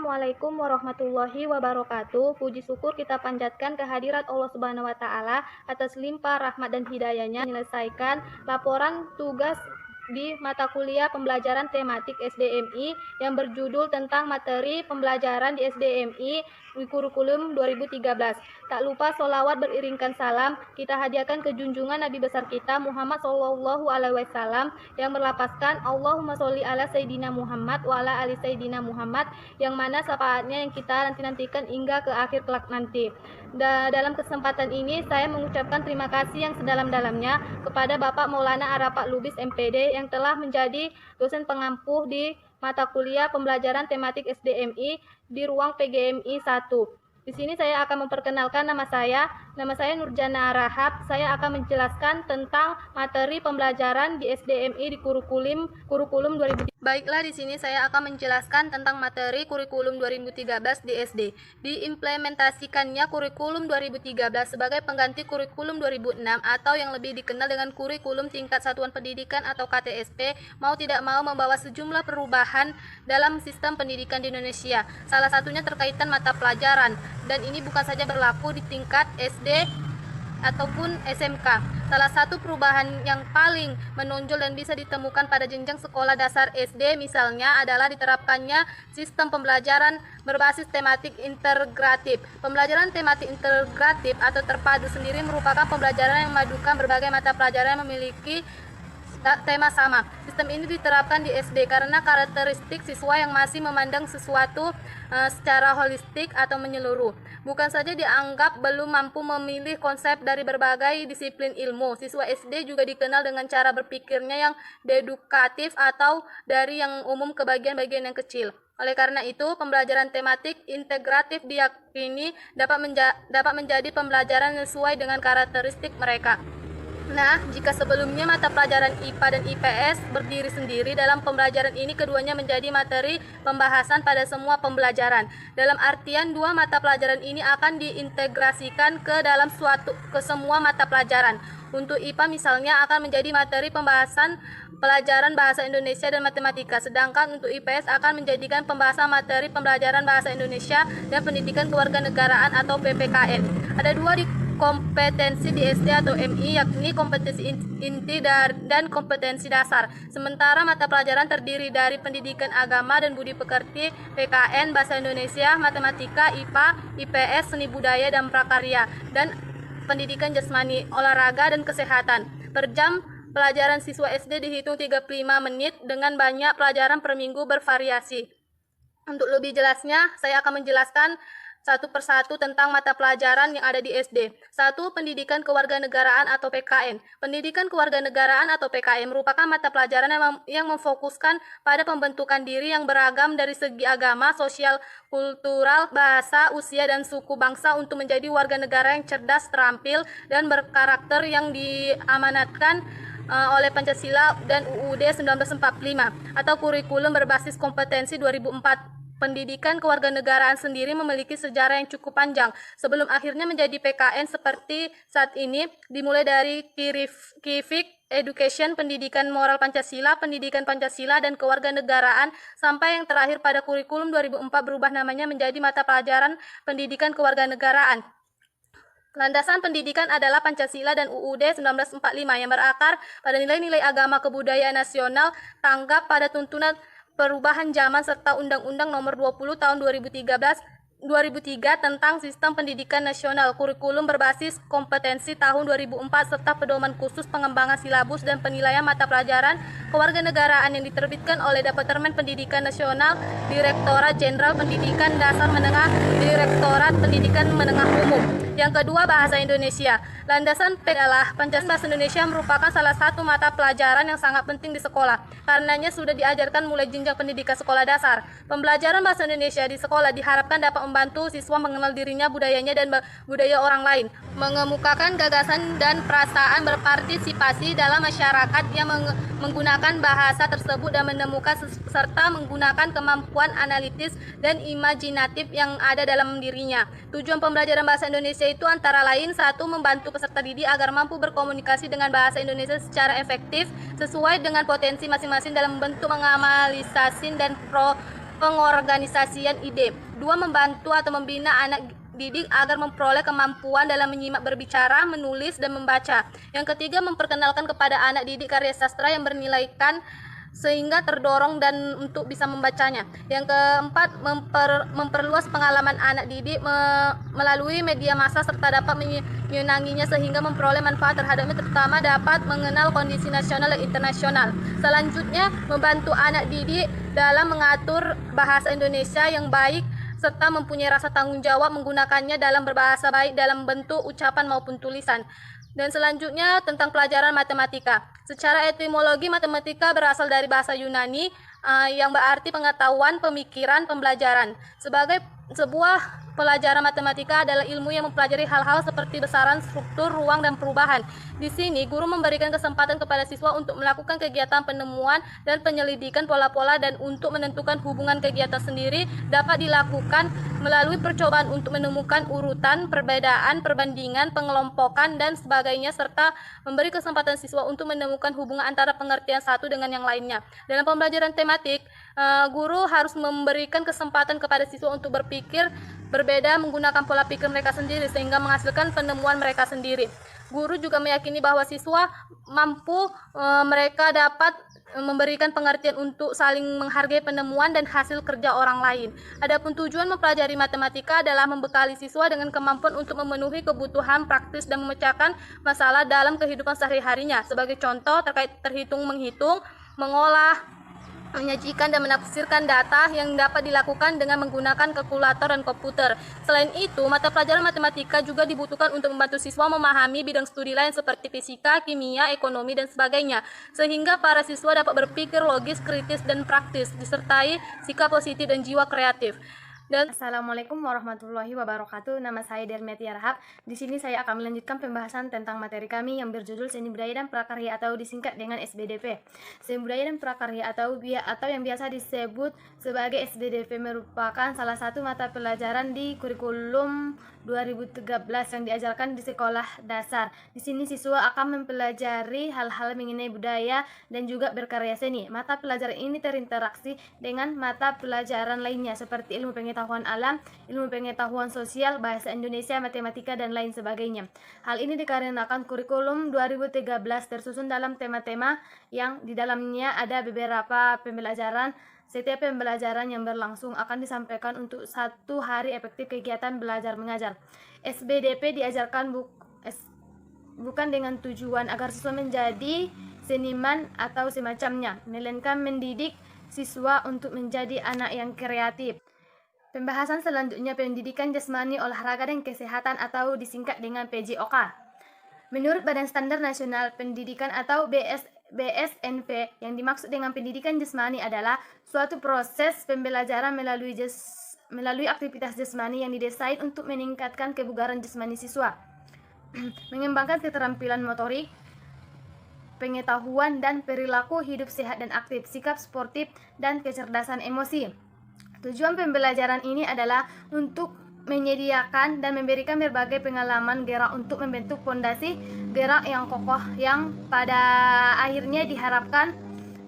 Assalamualaikum warahmatullahi wabarakatuh. Puji syukur kita panjatkan kehadirat Allah Subhanahu wa taala atas limpah rahmat dan hidayahnya menyelesaikan laporan tugas di mata kuliah pembelajaran tematik SDMI yang berjudul tentang materi pembelajaran di SDMI di kurikulum 2013. Tak lupa sholawat beriringkan salam kita hadiahkan ke junjungan Nabi besar kita Muhammad Shallallahu Alaihi Wasallam yang berlapaskan Allahumma sholli ala Sayyidina Muhammad wa ala ali Sayyidina Muhammad, yang mana syafaatnya yang kita nantikan hingga ke akhir kelak nanti. Dalam kesempatan ini saya mengucapkan terima kasih yang sedalam-dalamnya kepada Bapak Maulana Arapak Lubis MPD yang telah menjadi dosen pengampuh di mata kuliah pembelajaran tematik SDMI di ruang PGMI 1. Di sini saya akan memperkenalkan nama saya. Nama saya Nurjana Rahab. Saya akan menjelaskan tentang materi pembelajaran di SDMI di kurikulum 2013. Baiklah, di sini saya akan menjelaskan tentang materi kurikulum 2013 di SD. Diimplementasikannya kurikulum 2013 sebagai pengganti kurikulum 2006 atau yang lebih dikenal dengan kurikulum tingkat satuan pendidikan atau KTSP, mau tidak mau membawa sejumlah perubahan dalam sistem pendidikan di Indonesia. Salah satunya terkaitan mata pelajaran, dan ini bukan saja berlaku di tingkat SD ataupun SMK. Salah satu perubahan yang paling menonjol dan bisa ditemukan pada jenjang sekolah dasar SD misalnya adalah diterapkannya sistem pembelajaran berbasis tematik integratif. Pembelajaran tematik integratif atau terpadu sendiri merupakan pembelajaran yang memadukan berbagai mata pelajaran yang memiliki tema sama. Sistem ini diterapkan di SD karena karakteristik siswa yang masih memandang sesuatu secara holistik atau menyeluruh. Bukan saja dianggap belum mampu memilih konsep dari berbagai disiplin ilmu, siswa SD juga dikenal dengan cara berpikirnya yang dedukatif atau dari yang umum ke bagian-bagian yang kecil. Oleh karena itu, pembelajaran tematik integratif diyakini dapat menjadi pembelajaran sesuai dengan karakteristik mereka. Nah, jika sebelumnya mata pelajaran IPA dan IPS berdiri sendiri, dalam pembelajaran ini keduanya menjadi materi pembahasan pada semua pembelajaran. Dalam artian, dua mata pelajaran ini akan diintegrasikan ke semua mata pelajaran. Untuk IPA misalnya akan menjadi materi pembahasan pelajaran bahasa Indonesia dan matematika, sedangkan untuk IPS akan menjadikan pembahasan materi pembelajaran bahasa Indonesia dan pendidikan kewarganegaraan atau PPKN. Ada dua kompetensi di SD atau MI, yakni kompetensi inti dan kompetensi dasar. Sementara mata pelajaran terdiri dari pendidikan agama dan budi pekerti, PKN, bahasa Indonesia, matematika, IPA, IPS, seni budaya dan prakarya, dan pendidikan jasmani, olahraga dan kesehatan. Per jam pelajaran siswa SD dihitung 35 menit dengan banyak pelajaran per minggu bervariasi. Untuk lebih jelasnya, saya akan menjelaskan satu persatu tentang mata pelajaran yang ada di SD. 1. Pendidikan kewarganegaraan atau PKN. Pendidikan kewarganegaraan atau PKN merupakan mata pelajaran yang memfokuskan pada pembentukan diri yang beragam dari segi agama, sosial, kultural, bahasa, usia, dan suku bangsa untuk menjadi warga negara yang cerdas, terampil, dan berkarakter yang diamanatkan oleh Pancasila dan UUD 1945 atau kurikulum berbasis kompetensi 2004. Pendidikan kewarganegaraan sendiri memiliki sejarah yang cukup panjang sebelum akhirnya menjadi PKN seperti saat ini, dimulai dari Civic Education, pendidikan moral Pancasila, pendidikan Pancasila dan kewarganegaraan, sampai yang terakhir pada kurikulum 2004 berubah namanya menjadi mata pelajaran pendidikan kewarganegaraan. Landasan pendidikan adalah Pancasila dan UUD 1945 yang berakar pada nilai-nilai agama kebudayaan nasional, tanggap pada tuntunan perubahan zaman serta Undang-Undang Nomor 20 Tahun 2003 tentang Sistem Pendidikan Nasional, kurikulum berbasis kompetensi tahun 2004 serta pedoman khusus pengembangan silabus dan penilaian mata pelajaran kewarganegaraan yang diterbitkan oleh Departemen Pendidikan Nasional, Direktorat Jenderal Pendidikan Dasar Menengah, Direktorat Pendidikan Menengah Umum. Yang kedua, bahasa Indonesia. Landasan adalah Pancasila. Bahasa Indonesia merupakan salah satu mata pelajaran yang sangat penting di sekolah. Karenanya sudah diajarkan mulai jenjang pendidikan sekolah dasar. Pembelajaran bahasa Indonesia di sekolah diharapkan dapat membantu siswa mengenal dirinya, budayanya, dan budaya orang lain, mengemukakan gagasan dan perasaan berpartisipasi dalam masyarakat yang menggunakan bahasa tersebut dan menemukan serta menggunakan kemampuan analitis dan imajinatif yang ada dalam dirinya. Tujuan pembelajaran bahasa Indonesia itu antara lain: 1. Membantu peserta didik agar mampu berkomunikasi dengan bahasa Indonesia secara efektif sesuai dengan potensi masing-masing dalam bentuk mengamalisasi dan pengorganisasian ide. 2. Membantu atau membina anak didik agar memperoleh kemampuan dalam menyimak, berbicara, menulis, dan membaca. Yang ketiga, memperkenalkan kepada anak didik karya sastra yang bernilaikan sehingga terdorong dan untuk bisa membacanya. Yang keempat, memperluas pengalaman anak didik melalui media massa serta dapat menyenanginya sehingga memperoleh manfaat terhadapnya, terutama dapat mengenal kondisi nasional dan internasional. Selanjutnya, membantu anak didik dalam mengatur bahasa Indonesia yang baik serta mempunyai rasa tanggung jawab menggunakannya dalam berbahasa baik dalam bentuk ucapan maupun tulisan. Dan selanjutnya tentang pelajaran matematika. Secara etimologi, matematika berasal dari bahasa Yunani yang berarti pengetahuan, pemikiran, pembelajaran. Sebagai sebuah pelajaran matematika adalah ilmu yang mempelajari hal-hal seperti besaran, struktur, ruang, dan perubahan. Di sini, guru memberikan kesempatan kepada siswa untuk melakukan kegiatan penemuan dan penyelidikan pola-pola dan untuk menentukan hubungan kegiatan sendiri dapat dilakukan melalui percobaan untuk menemukan urutan, perbedaan, perbandingan, pengelompokan, dan sebagainya, serta memberi kesempatan siswa untuk menemukan hubungan antara pengertian satu dengan yang lainnya. Dalam pembelajaran tematik, guru harus memberikan kesempatan kepada siswa untuk berpikir berbeda menggunakan pola pikir mereka sendiri sehingga menghasilkan penemuan mereka sendiri. Guru juga meyakini bahwa siswa mampu mereka dapat memberikan pengertian untuk saling menghargai penemuan dan hasil kerja orang lain. Adapun tujuan mempelajari matematika adalah membekali siswa dengan kemampuan untuk memenuhi kebutuhan praktis dan memecahkan masalah dalam kehidupan sehari-harinya. Sebagai contoh terkait terhitung, menghitung, mengolah, menyajikan dan menafsirkan data yang dapat dilakukan dengan menggunakan kalkulator dan komputer. Selain itu, mata pelajaran matematika juga dibutuhkan untuk membantu siswa memahami bidang studi lain seperti fisika, kimia, ekonomi, dan sebagainya, sehingga para siswa dapat berpikir logis, kritis, dan praktis, disertai sikap positif dan jiwa kreatif. Assalamualaikum warahmatullahi wabarakatuh. Nama saya Dermiati Arhab. Di sini saya akan melanjutkan pembahasan tentang materi kami yang berjudul Seni Budaya dan Prakarya atau disingkat dengan SBDP. Seni Budaya dan Prakarya atau yang biasa disebut sebagai SBDP merupakan salah satu mata pelajaran di kurikulum 2013 yang diajarkan di sekolah dasar. Di sini siswa akan mempelajari hal-hal mengenai budaya dan juga berkarya seni. Mata pelajaran ini terinteraksi dengan mata pelajaran lainnya seperti ilmu pengetahuan alam, ilmu pengetahuan sosial, bahasa Indonesia, matematika, dan lain sebagainya. Hal ini dikarenakan kurikulum 2013 tersusun dalam tema-tema yang di dalamnya ada beberapa pembelajaran. Setiap pembelajaran yang berlangsung akan disampaikan untuk 1 hari efektif kegiatan belajar mengajar. SBDP diajarkan bukan dengan tujuan agar siswa menjadi seniman atau semacamnya, melainkan mendidik siswa untuk menjadi anak yang kreatif. Pembahasan selanjutnya pendidikan jasmani, olahraga, dan kesehatan atau disingkat dengan PJOK. Menurut Badan Standar Nasional Pendidikan atau BSNP, yang dimaksud dengan pendidikan jasmani adalah suatu proses pembelajaran melalui aktivitas jasmani yang didesain untuk meningkatkan kebugaran jasmani siswa, mengembangkan keterampilan motorik, pengetahuan dan perilaku hidup sehat dan aktif, sikap sportif, dan kecerdasan emosi. Tujuan pembelajaran ini adalah untuk menyediakan dan memberikan berbagai pengalaman gerak untuk membentuk fondasi gerak yang kokoh yang pada akhirnya diharapkan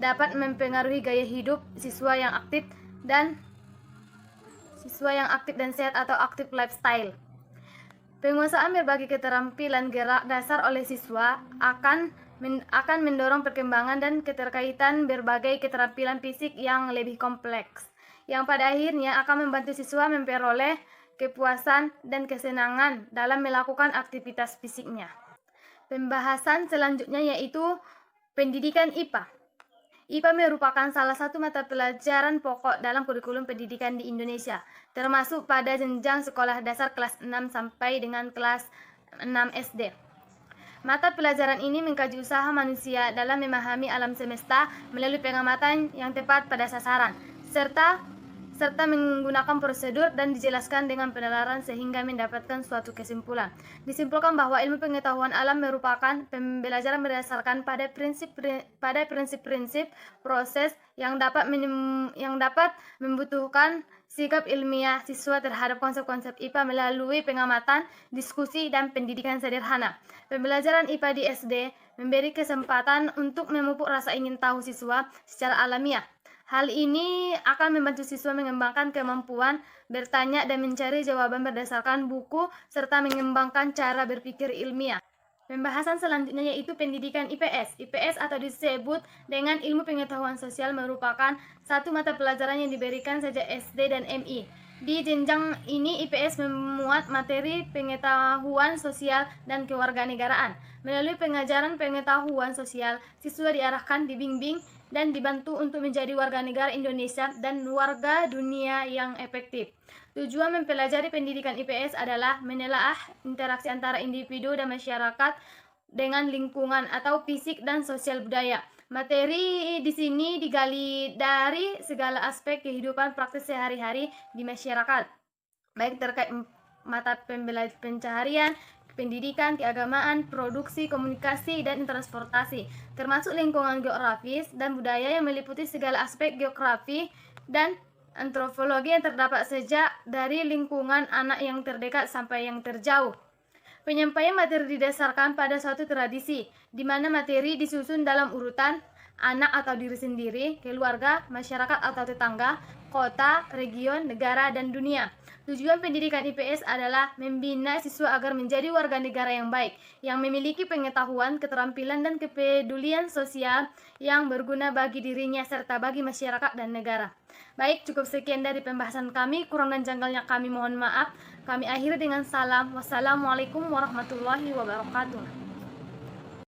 dapat mempengaruhi gaya hidup siswa yang aktif dan sehat atau active lifestyle. Penguasaan berbagai keterampilan gerak dasar oleh siswa akan mendorong perkembangan dan keterkaitan berbagai keterampilan fisik yang lebih kompleks, yang pada akhirnya akan membantu siswa memperoleh kepuasan dan kesenangan dalam melakukan aktivitas fisiknya. Pembahasan selanjutnya yaitu pendidikan IPA. IPA merupakan salah satu mata pelajaran pokok dalam kurikulum pendidikan di Indonesia, termasuk pada jenjang sekolah dasar kelas 6 sampai dengan kelas 6 SD. Mata pelajaran ini mengkaji usaha manusia dalam memahami alam semesta melalui pengamatan yang tepat pada sasaran, serta menggunakan prosedur dan dijelaskan dengan penalaran sehingga mendapatkan suatu kesimpulan. Disimpulkan bahwa ilmu pengetahuan alam merupakan pembelajaran berdasarkan pada prinsip-prinsip proses yang dapat membutuhkan sikap ilmiah siswa terhadap konsep-konsep IPA melalui pengamatan, diskusi, dan pendidikan sederhana. Pembelajaran IPA di SD memberi kesempatan untuk memupuk rasa ingin tahu siswa secara alamiah. Hal ini akan membantu siswa mengembangkan kemampuan bertanya dan mencari jawaban berdasarkan buku, serta mengembangkan cara berpikir ilmiah. Pembahasan selanjutnya yaitu pendidikan IPS. IPS atau disebut dengan ilmu pengetahuan sosial merupakan satu mata pelajaran yang diberikan sejak SD dan MI. Di jenjang ini IPS memuat materi pengetahuan sosial dan kewarganegaraan. Melalui pengajaran pengetahuan sosial, siswa diarahkan, dibimbing, dan dibantu untuk menjadi warga negara Indonesia dan warga dunia yang efektif. Tujuan mempelajari pendidikan IPS adalah menelaah interaksi antara individu dan masyarakat dengan lingkungan atau fisik dan sosial budaya. Materi di sini digali dari segala aspek kehidupan praktis sehari-hari di masyarakat, baik terkait mata pencaharian, pendidikan, keagamaan, produksi, komunikasi, dan transportasi, termasuk lingkungan geografis dan budaya yang meliputi segala aspek geografi dan antropologi yang terdapat sejak dari lingkungan anak yang terdekat sampai yang terjauh. Penyampaian materi didasarkan pada suatu tradisi, di mana materi disusun dalam urutan anak atau diri sendiri, keluarga, masyarakat atau tetangga, kota, region, negara, dan dunia. Tujuan pendidikan IPS adalah membina siswa agar menjadi warga negara yang baik, yang memiliki pengetahuan, keterampilan, dan kepedulian sosial yang berguna bagi dirinya serta bagi masyarakat dan negara. Baik, cukup sekian dari pembahasan kami. Kurang dan janggalnya kami mohon maaf. Kami akhiri dengan salam. Wassalamualaikum warahmatullahi wabarakatuh.